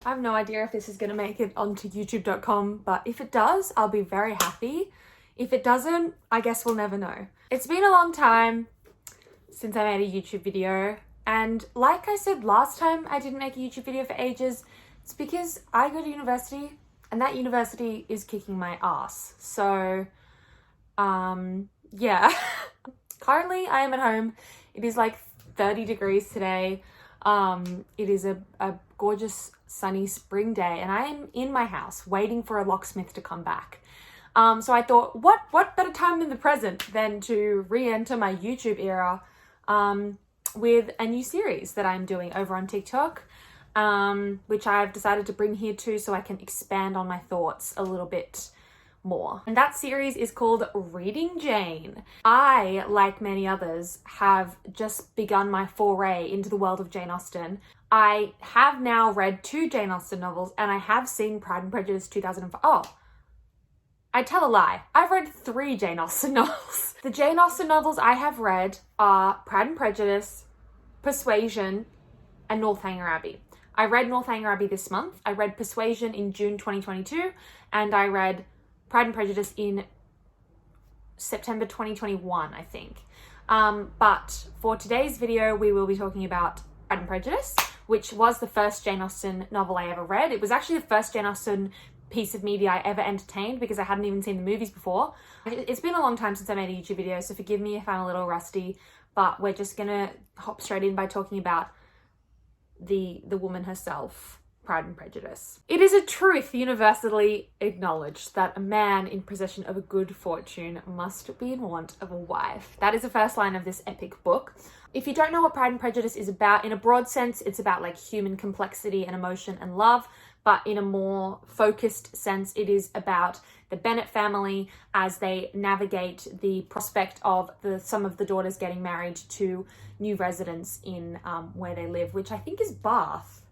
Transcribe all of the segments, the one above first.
I have no idea if this is going to make it onto youtube.com, but if it does, I'll be very happy. If it doesn't, I guess we'll never know. It's been a long time since I made a YouTube video, and like I said last time I didn't make a YouTube video for ages, it's because I go to university and that university is kicking my ass. So, yeah. Currently I am at home. It is like 30 degrees today. It is a gorgeous sunny spring day and I am in my house waiting for a locksmith to come back. So I thought, what better time in the present than to re-enter my YouTube era with a new series that I'm doing over on TikTok, which I've decided to bring here too so I can expand on my thoughts a little bit more. And that series is called Reading Jane. I, like many others, have just begun my foray into the world of Jane Austen. I have now read 2 Jane Austen novels and I have seen Pride and Prejudice 2005. Oh, I tell a lie. I've read 3 Jane Austen novels. The Jane Austen novels I have read are Pride and Prejudice, Persuasion, and Northanger Abbey. I read Northanger Abbey this month. I read Persuasion in June 2022, and I read Pride and Prejudice in September 2021, I think. But for today's video, we will be talking about Pride and Prejudice, which was the first Jane Austen novel I ever read. It was actually the first Jane Austen piece of media I ever entertained because I hadn't even seen the movies before. It's been a long time since I made a YouTube video, so forgive me if I'm a little rusty, but we're just gonna hop straight in by talking about the woman herself, Pride and Prejudice. It is a truth universally acknowledged that a man in possession of a good fortune must be in want of a wife. That is the first line of this epic book. If you don't know what Pride and Prejudice is about, in a broad sense, it's about like human complexity and emotion and love, but in a more focused sense, it is about the Bennet family as they navigate the prospect of some of the daughters getting married to new residents in where they live, which I think is Bath.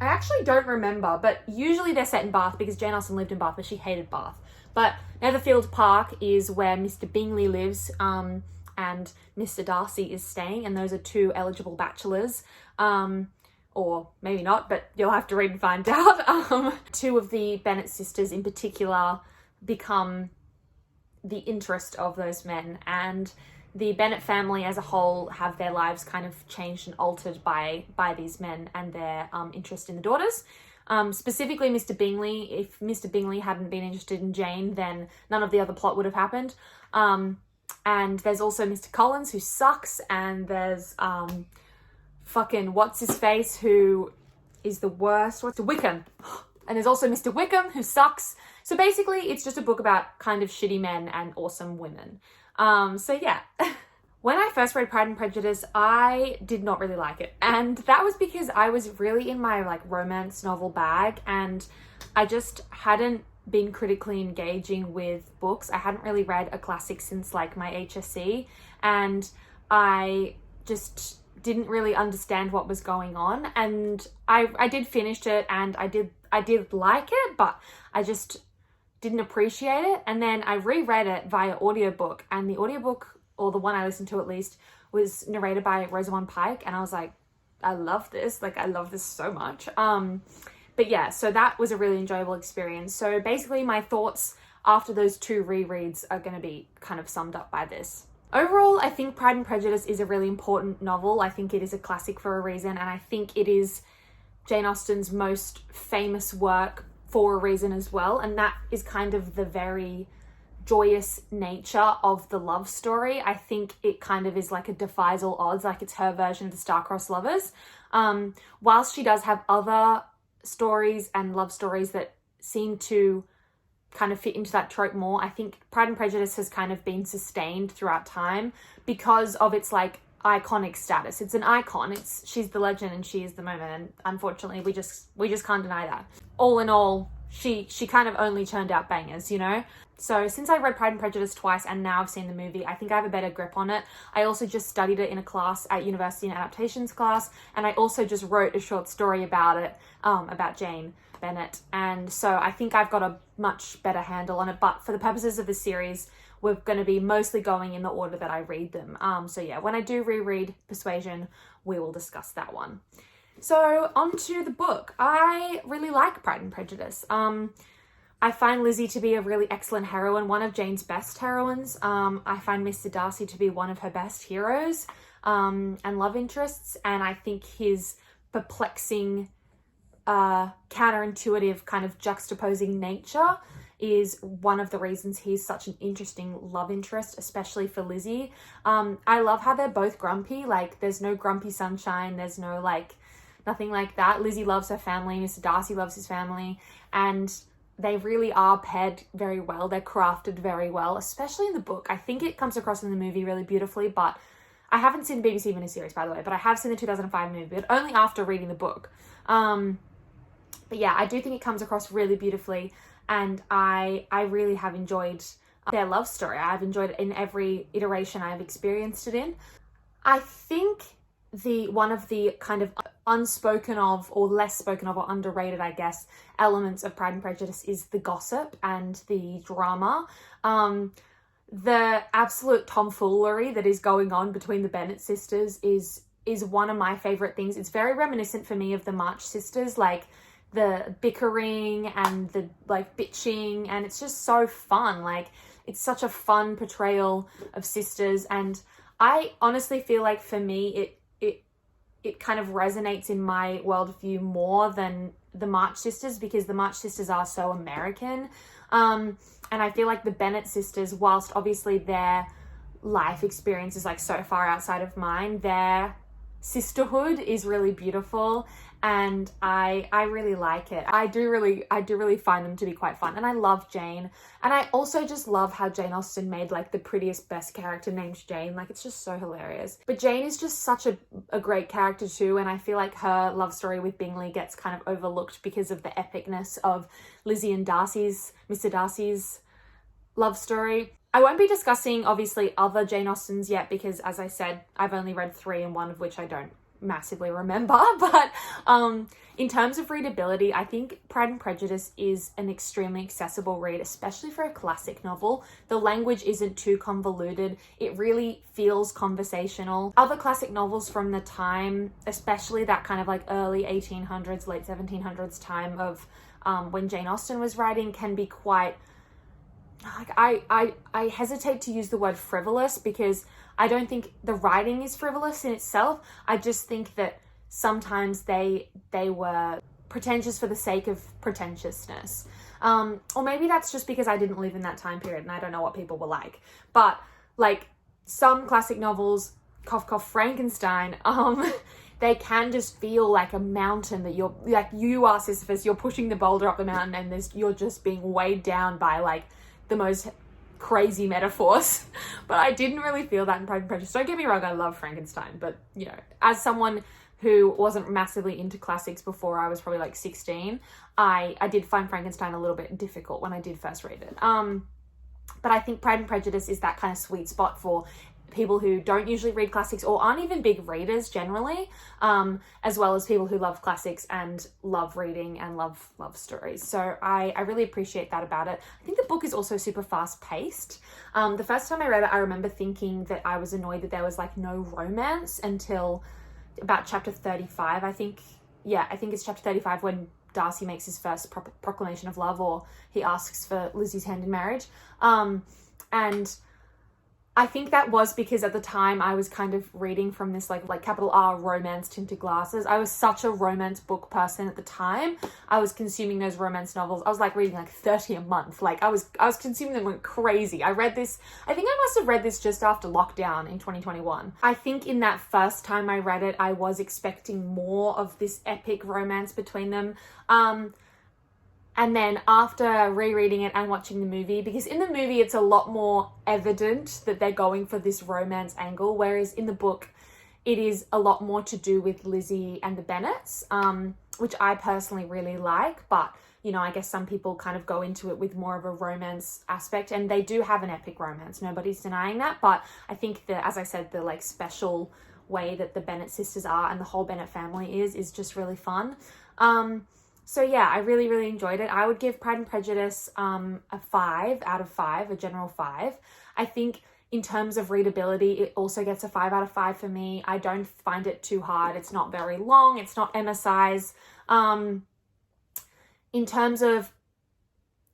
I actually don't remember, but usually they're set in Bath because Jane Austen lived in Bath, but she hated Bath. But Netherfield Park is where Mr. Bingley lives, and Mr. Darcy is staying, and those are 2 eligible bachelors. Or maybe not, but you'll have to read and find out. 2 of the Bennet sisters in particular become the interest of those men, and the Bennet family as a whole have their lives kind of changed and altered by these men and their interest in the daughters. Specifically Mr. Bingley. If Mr. Bingley hadn't been interested in Jane, then none of the other plot would have happened. And there's also Mr. Collins, who sucks, and there's fucking what's-his-face, who is the worst. What's Wickham? And there's also Mr. Wickham, who sucks. So basically, it's just a book about kind of shitty men and awesome women. So yeah. When I first read Pride and Prejudice, I did not really like it. And that was because I was really in my like romance novel bag and I just hadn't been critically engaging with books. I hadn't really read a classic since like my HSC, and I just didn't really understand what was going on. And I did finish it and I did like it, but I just didn't appreciate it. And then I reread it via audiobook, and the audiobook, or the one I listened to at least, was narrated by Rosamund Pike, and I was like, I love this. Like, I love this so much. But yeah, so that was a really enjoyable experience. So basically my thoughts after those 2 rereads are going to be kind of summed up by this. Overall, I think Pride and Prejudice is a really important novel. I think it is a classic for a reason, and I think it is Jane Austen's most famous work for a reason as well, and that is kind of the very joyous nature of the love story. I think it kind of is like a defies all odds, like it's her version of the Star-Crossed Lovers. Whilst she does have other stories and love stories that seem to kind of fit into that trope more, I think Pride and Prejudice has kind of been sustained throughout time because of its like iconic status. It's an icon. She's the legend and she is the moment, and unfortunately we just can't deny that. All in all, she kind of only churned out bangers, you know? So since I read Pride and Prejudice twice and now I've seen the movie, I think I have a better grip on it. I also just studied it in a class at university, an adaptations class, and I also just wrote a short story about it, about Jane Bennet. And so I think I've got a much better handle on it, but for the purposes of this series, we're going to be mostly going in the order that I read them. So yeah, when I do reread Persuasion, we will discuss that one. So on to the book. I really like Pride and Prejudice. I find Lizzie to be a really excellent heroine, one of Jane's best heroines. I find Mr. Darcy to be one of her best heroes and love interests, and I think his perplexing, counterintuitive kind of juxtaposing nature is one of the reasons he's such an interesting love interest, especially for Lizzie. I love how they're both grumpy. Like, there's no grumpy sunshine, there's no like nothing like that. Lizzie loves her family, Mr. Darcy loves his family, and they really are paired very well. They're crafted very well, especially in the book. I think it comes across in the movie really beautifully, but I haven't seen the BBC miniseries, by the way, but I have seen the 2005 movie, but only after reading the book. But yeah, I do think it comes across really beautifully, and I really have enjoyed their love story. I've enjoyed it in every iteration I've experienced it in. I think one of the kind of unspoken of, or less spoken of, or underrated, I guess, elements of Pride and Prejudice is the gossip and the drama. The absolute tomfoolery that is going on between the Bennet sisters is one of my favorite things. It's very reminiscent for me of the March sisters, like the bickering and the like bitching, and it's just so fun. Like, it's such a fun portrayal of sisters, and I honestly feel like for me it kind of resonates in my worldview more than the March sisters, because the March sisters are so American. And I feel like the Bennet sisters, whilst obviously their life experience is like so far outside of mine, their sisterhood is really beautiful, and I really like it. I do really find them to be quite fun, and I love Jane, and I also just love how Jane Austen made like the prettiest, best character named Jane. Like, it's just so hilarious. But Jane is just such a great character too, and I feel like her love story with Bingley gets kind of overlooked because of the epicness of Lizzie and Mr. Darcy's love story. I won't be discussing, obviously, other Jane Austens yet, because, as I said, I've only read 3, and one of which I don't massively remember. But in terms of readability, I think Pride and Prejudice is an extremely accessible read, especially for a classic novel. The language isn't too convoluted. It really feels conversational. Other classic novels from the time, especially that kind of like early 1800s, late 1700s time of when Jane Austen was writing, can be quite... like, I hesitate to use the word frivolous, because I don't think the writing is frivolous in itself. I just think that sometimes they were pretentious for the sake of pretentiousness. Or maybe that's just because I didn't live in that time period and I don't know what people were like. But like some classic novels, cough cough Frankenstein, they can just feel like a mountain that you're like, you are Sisyphus, you're pushing the boulder up the mountain, and you're just being weighed down by like the most crazy metaphors. But I didn't really feel that in Pride and Prejudice. Don't get me wrong, I love Frankenstein, but you know, as someone who wasn't massively into classics before I was probably like 16, I did find Frankenstein a little bit difficult when I did first read it. But I think Pride and Prejudice is that kind of sweet spot for people who don't usually read classics or aren't even big readers generally, as well as people who love classics and love reading and love stories. So I really appreciate that about it. I think the book is also super fast paced. The first time I read it, I remember thinking that I was annoyed that there was like no romance until about chapter 35, I think. Yeah, I think it's chapter 35 when Darcy makes his first proclamation of love, or he asks for Lizzie's hand in marriage. And I think that was because at the time I was kind of reading from this like capital R romance tinted glasses. I was such a romance book person at the time. I was consuming those romance novels. I was like reading like 30 a month. Like I was consuming them like crazy. I think I must have read this just after lockdown in 2021. I think in that first time I read it, I was expecting more of this epic romance between them. And then after rereading it and watching the movie, because in the movie it's a lot more evident that they're going for this romance angle, whereas in the book it is a lot more to do with Lizzie and the Bennets, which I personally really like. But, you know, I guess some people kind of go into it with more of a romance aspect, and they do have an epic romance. Nobody's denying that. But I think that, as I said, the like special way that the Bennet sisters are and the whole Bennet family is just really fun. So yeah, I really, really enjoyed it. I would give Pride and Prejudice a 5 out of 5, a general 5. I think In terms of readability, it also gets a 5 out of 5 for me. I don't find it too hard. It's not very long. It's not Emma size. In terms of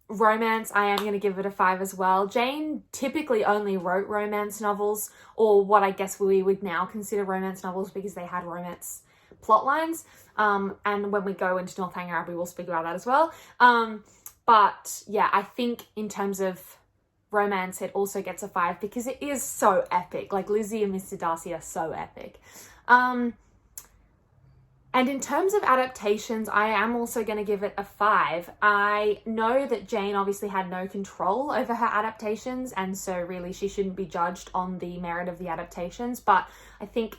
romance, I am going to give it a 5 as well. Jane typically only wrote romance novels, or what I guess we would now consider romance novels, because they had romance plot lines. And when we go into Northanger Abbey, we'll speak about that as well. But yeah, I think in terms of romance, it also gets a 5 because it is so epic. Like, Lizzie and Mr. Darcy are so epic. And in terms of adaptations, I am also going to give it a 5. I know that Jane obviously had no control over her adaptations, and so really she shouldn't be judged on the merit of the adaptations, but I think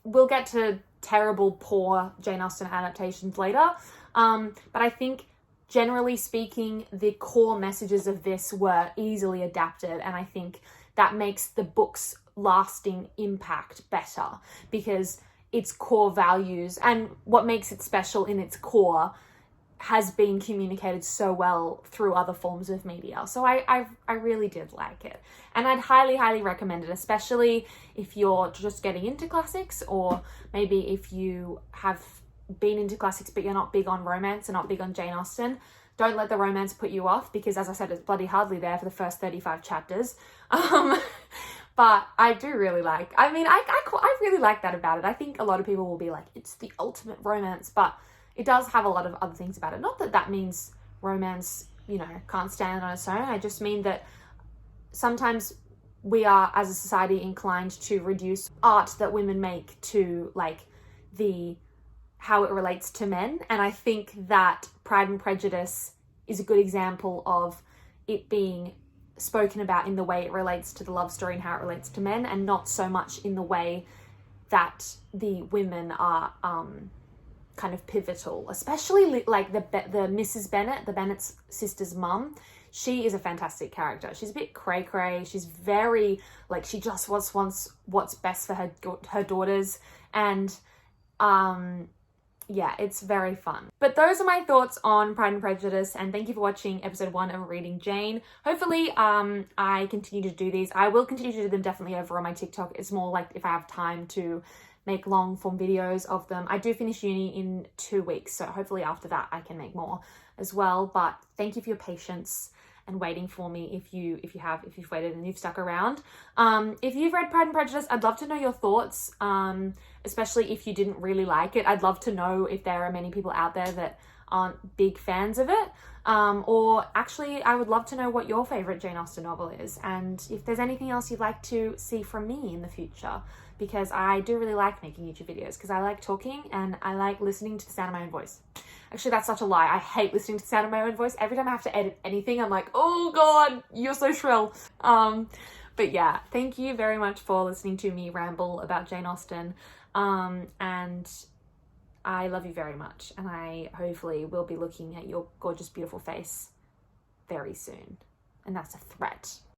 we'll get to terrible, poor Jane Austen adaptations later. But I think, generally speaking, the core messages of this were easily adapted, and I think that makes the book's lasting impact better, because its core values and what makes it special in its core has been communicated so well through other forms of media. So I really did like it, and I'd highly recommend it, especially if you're just getting into classics, or maybe if you have been into classics but you're not big on romance and not big on Jane Austen. Don't let the romance put you off, because as I said, it's bloody hardly there for the first 35 chapters. But I do really like, I really like that about it. I think a lot of people will be like, it's the ultimate romance, but it does have a lot of other things about it. Not that that means romance, can't stand on its own. I just mean that sometimes we are, as a society, inclined to reduce art that women make to like how it relates to men. And I think that Pride and Prejudice is a good example of it being spoken about in the way it relates to the love story and how it relates to men, and not so much in the way that the women are kind of pivotal, especially like the Mrs. Bennet, the Bennet's sister's mum. She is a fantastic character. She's a bit cray-cray. She's very, like, she just wants what's best for her daughters, and yeah, it's very fun. But those are my thoughts on Pride and Prejudice, and thank you for watching episode 1 of Reading Jane. Hopefully, I continue to do these. I will continue to do them definitely over on my TikTok. It's more like if I have time to make long form videos of them. I do finish uni in 2 weeks, so hopefully after that I can make more as well. But thank you for your patience and waiting for me if you've waited and you've stuck around. If you've read Pride and Prejudice, I'd love to know your thoughts, especially if you didn't really like it. I'd love to know if there are many people out there that aren't big fans of it, or actually I would love to know what your favorite Jane Austen novel is, and if there's anything else you'd like to see from me in the future, because I do really like making YouTube videos, because I like talking and I like listening to the sound of my own voice. Actually, that's such a lie. I hate listening to the sound of my own voice. Every time I have to edit anything, I'm like, oh God, you're so shrill. But yeah, thank you very much for listening to me ramble about Jane Austen. And I love you very much. And I hopefully will be looking at your gorgeous, beautiful face very soon. And that's a threat.